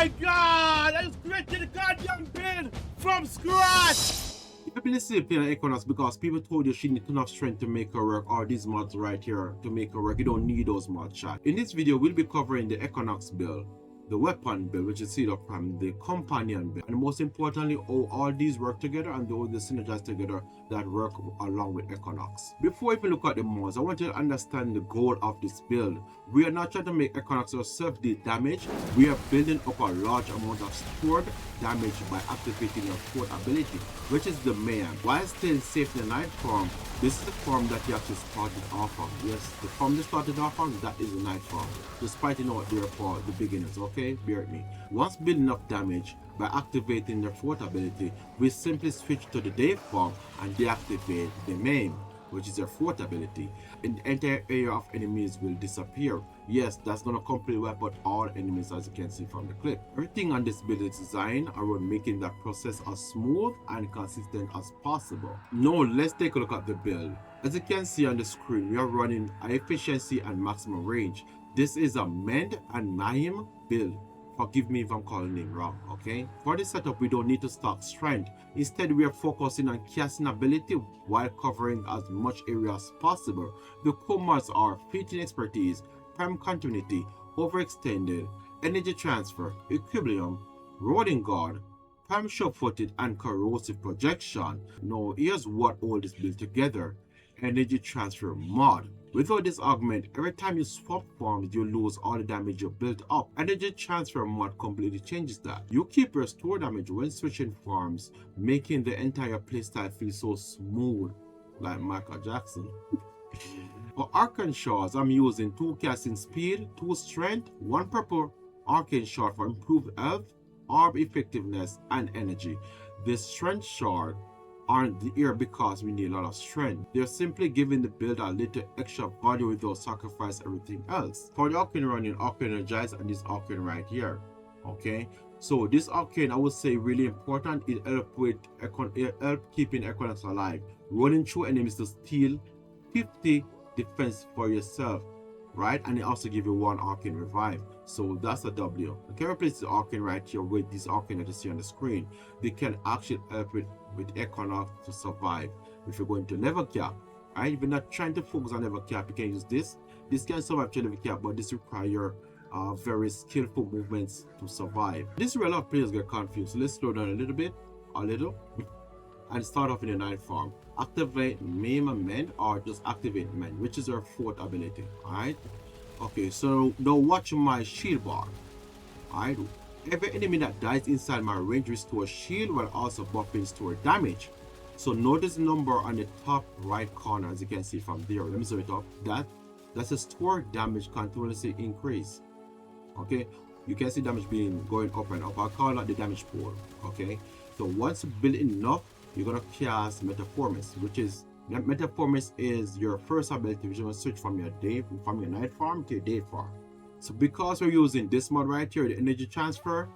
my god! I just created a goddamn build from scratch! I've been listening to playing Equinox because people told you she need enough strength to make her work, or these mods right here to make her work. You don't need those mods, chat. In this video, we'll be covering the Equinox build, the weapon build, which is Cedo from the companion build, and most importantly, how all these work together and how they synergize together that work along with Equinox. Before we even look at the mods, I want you to understand the goal of this build. We are not trying to make Equinox yourself the damage. We are building up a large amount of stored damage by activating your fourth ability, which is the main. While staying safe in the night form, this is the form that you actually started off on. Yes, the form you started off on, that is the night form. Just fighting out there for the beginners, okay? Bear with me. Once building enough damage by activating your fourth ability, we simply switch to the day form and deactivate the main, which is your fourth ability, and the entire area of enemies will disappear. Yes, that's gonna completely wipe out all enemies, as you can see from the clip. Everything on this build is designed around making that process as smooth and consistent as possible. Now let's take a look at the build. As you can see on the screen, we are running high efficiency and maximum range. This is a Mend and Naim build. Forgive me if I'm calling it wrong, okay? For this setup, we don't need to stock strength. Instead, we are focusing on casting ability while covering as much area as possible. The core mods are Fleeting Expertise, Prime Continuity, Overextended, Energy Transfer, Equilibrium, Rolling Guard, Prime Sure-Footed, and Corrosive Projection. Now, here's what all this build together. Energy Transfer mod. Without this augment, every time you swap forms, you lose all the damage you built up. Energy Transfer mod completely changes that. You keep your store damage when switching forms, making the entire playstyle feel so smooth, like Michael Jackson. For Arcane Shards, I'm using 2 casting speed, 2 strength, 1 purple Arcane Shard for improved health, orb effectiveness, and energy. The strength shard aren't here because we need a lot of strength. They're simply giving the build a little extra value without sacrifice everything else. For the Arcane running, Arcane Energize and this Arcane right here. Okay, so this Arcane, I would say, really important. It helps with keeping Equinox alive. Rolling through enemies to steal 50 defense for yourself, right? And it also give you 1 Arcane revive. So that's a W. You can replace the Arcane right here with this Arcane that you see on the screen. They can actually help with Equinox to survive. If you're going to level cap, right? If you're not trying to focus on level cap, you can use this. This can survive to level cap, but this requires very skillful movements to survive. This is where a lot of players get confused. So let's slow down a little, and start off in the night form. Activate Maim and Mend, or just activate Mend, which is our fourth ability. Alright. Okay, so now watch my shield bar. Alright. Every enemy that dies inside my range restores shield while also buffing store damage. So notice the number on the top right corner, as you can see from there. Let me zoom it up. That's a store damage continuously increase. Okay, you can see damage going up and up. I call that the damage pool. Okay, so once you build enough, you're gonna cast Metaformis, which is Metaformis is your first ability, which is gonna switch from your night farm to your day farm. So because we're using this mod right here, the energy transfer,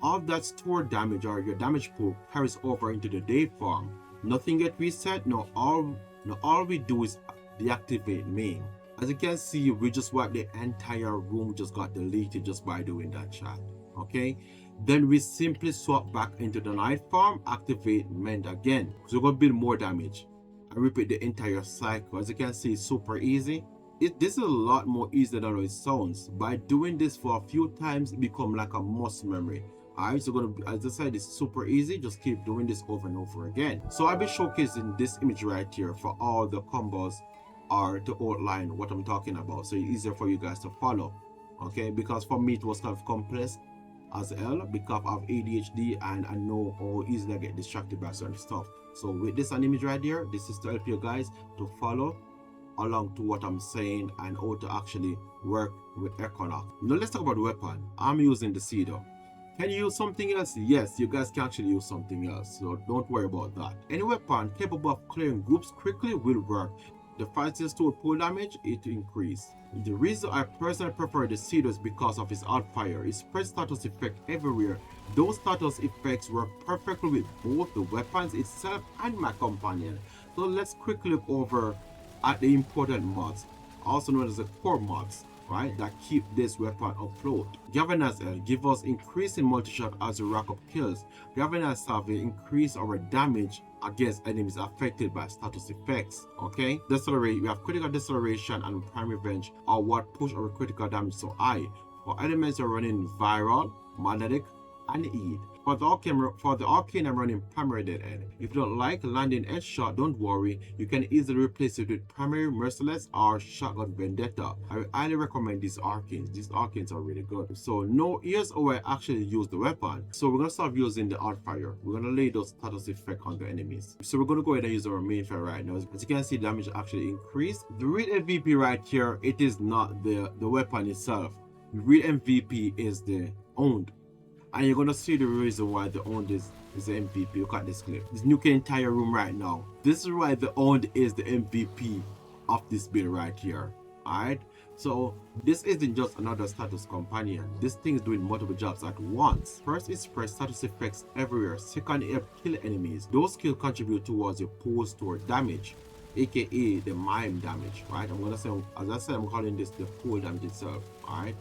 all that stored damage or your damage pool carries over into the day farm. Nothing get reset. No, all we do is deactivate main. As you can see, we just wiped the entire room, just got deleted just by doing that, chat. Okay, then we simply swap back into the night farm, activate Mend again. So we're gonna build more damage and repeat the entire cycle. As you can see, it's super easy. This is a lot more easier than it sounds. By doing this for a few times, it becomes like a muscle memory. Alright, so as I said, it's super easy. Just keep doing this over and over again. So I'll be showcasing this image right here for all the combos, or to outline what I'm talking about, so it's easier for you guys to follow. Okay, because for me it was kind of complex as hell because of ADHD, and I know how easily I get distracted by certain stuff. So with this an image right here, this is to help you guys to follow along to what I'm saying and how to actually work with Equinox. Now let's talk about the weapon. I'm using the Cedo. Can you use something else? Yes, you guys can actually use something else, so don't worry about that. Any weapon capable of clearing groups quickly will work. The faster store pull damage, it increase. The reason I personally prefer the Cedo is because of its outfire. It spreads status effect everywhere. Those status effects work perfectly with both the weapons itself and my companion. So let's quickly look over at the important mods, also known as the core mods. right, that keep this weapon afloat. Galvanized L give us increasing multi-shot as we rack up kills. Galvanized Salve increase our damage against enemies affected by status effects. Okay, Decelerate, we have critical deceleration and prime revenge are what push our critical damage so high. For elements, you're running viral, magnetic, and Eid. For the Arcane, I'm running primary dead end. If you don't like landing headshot, don't worry, you can easily replace it with primary merciless or shotgun vendetta. I highly recommend these Arcanes. These Arcanes are really good. So no, here's how I actually use the weapon. So we're gonna start using the art fire. We're gonna lay those status effect on the enemies. So we're gonna go ahead and use our main fire right now. As you can see, damage actually increased. The real MVP right here, it is not the weapon itself. The real MVP is the owned. And you're gonna see the reason why the owned is the MVP. Look at this clip. It's nuking the entire room right now. This is why the owned is the MVP of this build right here. Alright? So this isn't just another status companion. This thing is doing multiple jobs at once. First, it spreads status effects everywhere. Second, it helps kill enemies. Those kills contribute towards your post-store damage, aka the mime damage. Right? I'm gonna say, as I said, I'm calling this the full damage itself. Alright?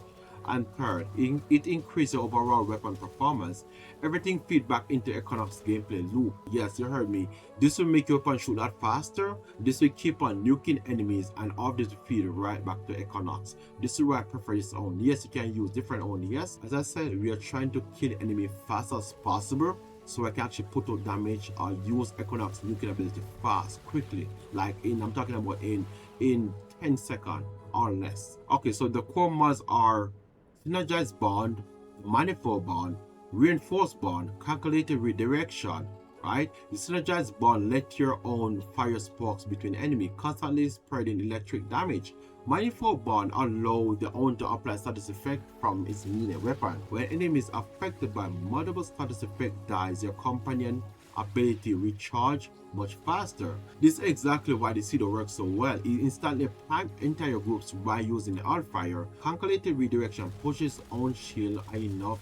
And third, it increases your overall weapon performance. Everything feeds back into Equinox gameplay loop. Yes, you heard me. This will make your weapon shoot that faster. This will keep on nuking enemies, and all this will feed right back to Equinox. This is why I prefer this own. Yes, you can use different own. Yes, as I said, we are trying to kill enemy fast as possible, so I can actually put out damage or use Equinox nuking ability fast, quickly. Like I'm talking about in 10 seconds or less. Okay, so the core mods are Synergized Bond, Manifold Bond, Reinforced Bond, Calculated Redirection, right? The Synergized Bond let your own fire sparks between enemy, constantly spreading electric damage. Manifold Bond allow the own to apply status effect from its melee weapon. When enemy is affected by multiple status effect dies, your companion ability recharge much faster. This is exactly why the Cedo works so well. It instantly primes entire groups by using the alt fire. Calculated redirection pushes on shield high enough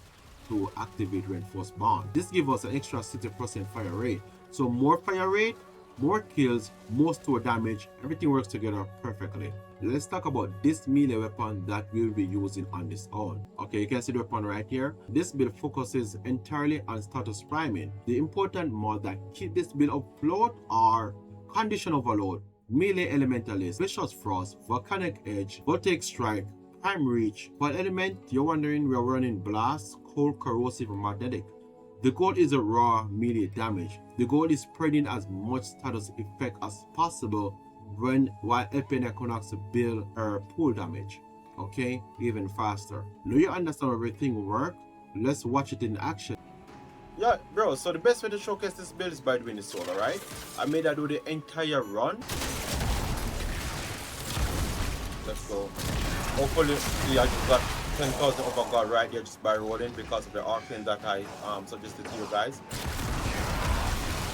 to activate reinforced bond. This gives us an extra 60% fire rate. So more fire rate, more kills, more store damage, everything works together perfectly. Let's talk about this melee weapon that we'll be using on this own. Okay, you can see the weapon right here. This build focuses entirely on status priming. The important mod that keep this build afloat are Condition Overload, Melee Elementalist, Vicious Frost, Volcanic Edge, Voltaic Strike, Prime Reach. For element, you're wondering, we're running Blast, Cold, Corrosive, and Magnetic. The goal is a raw melee damage. The goal is spreading as much status effect as possible while helping Equinox build her pool damage, okay, even faster. Now you understand how everything works. Let's watch it in action. Yeah, bro, so the best way to showcase this build is by doing the solo, right? I made her do the entire run. Let's go. Hopefully, I just got 10,000 over God right here just by rolling because of the Arcane that I suggested to you guys.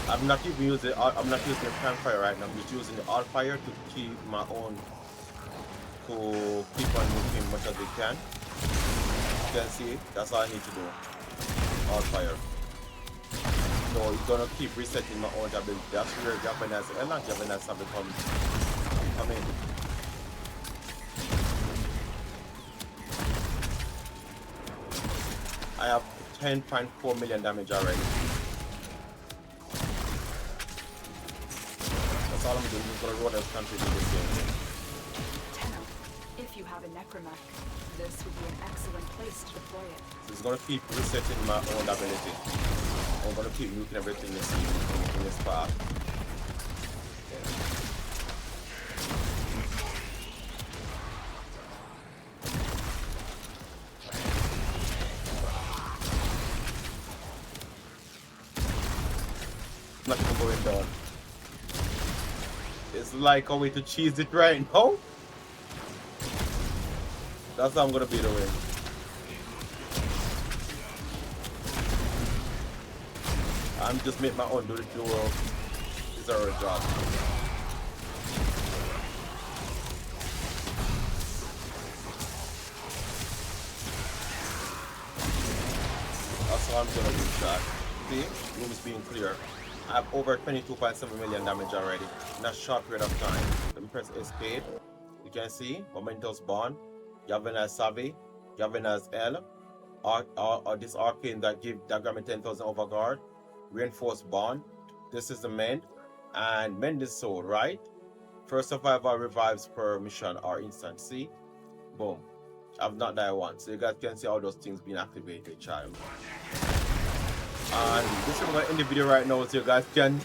I'm not using the prime fire right now. I'm just using the alt fire to keep my own, to keep on moving much as we can. You can see, that's all I need to do. Alt fire. So it's gonna keep resetting my own ability. That's where Japanese and not Japanese have become. I mean, I have 10.4 million damage already. That's all I'm doing. I'm gonna roll this country to this game. If you have a necromech, this would be an excellent place to deploy it. So it's gonna keep resetting my own ability. I'm gonna keep nuking everything in this path. Not even going down. It's like a way to cheese it right now. That's how I'm gonna be doing. I'm just make my own do the dual. It's our job. That's how I'm gonna do that. See, room is being clear. I have over 22.7 million damage already in a short period of time. Let me press escape. You can see momentous bond. You have a nice Savvy. You have a nice L. Or this Arcane that grant me 10,000 overguard. Reinforced Bond. This is the Mend. And Mend is Soul, right? First survivor revives per mission or instant. See? Boom. I've not died once. So you guys can see all those things being activated, child. And this is what I'm going to end the video right now, so you guys can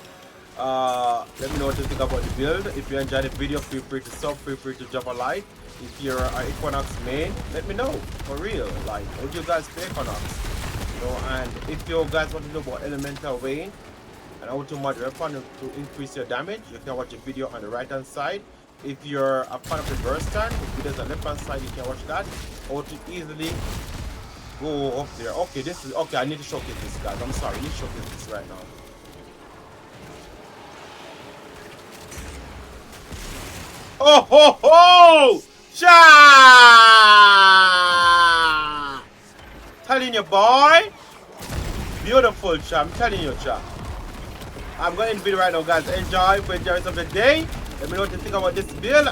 let me know what you think about the build. If you enjoyed the video, feel free to sub, feel free to drop a like. If you're an Equinox main, let me know, for real. Like, would you guys play Equinox? You know, and if you guys want to know about elemental vein and how to mod your weapon to increase your damage, you can watch a video on the right hand side. If you're a fan of the burst stand, the videos on the left hand side, you can watch that. Or to easily go up there. Okay, this is okay. I need to showcase this, guys. I'm sorry, I need to showcase this right now. Oh ho ho! Cha! Telling you, boy. Beautiful, cha. I'm telling you, cha. I'm going to end the video right now, guys. Enjoy the rest of the day. Let me know what you think about this build,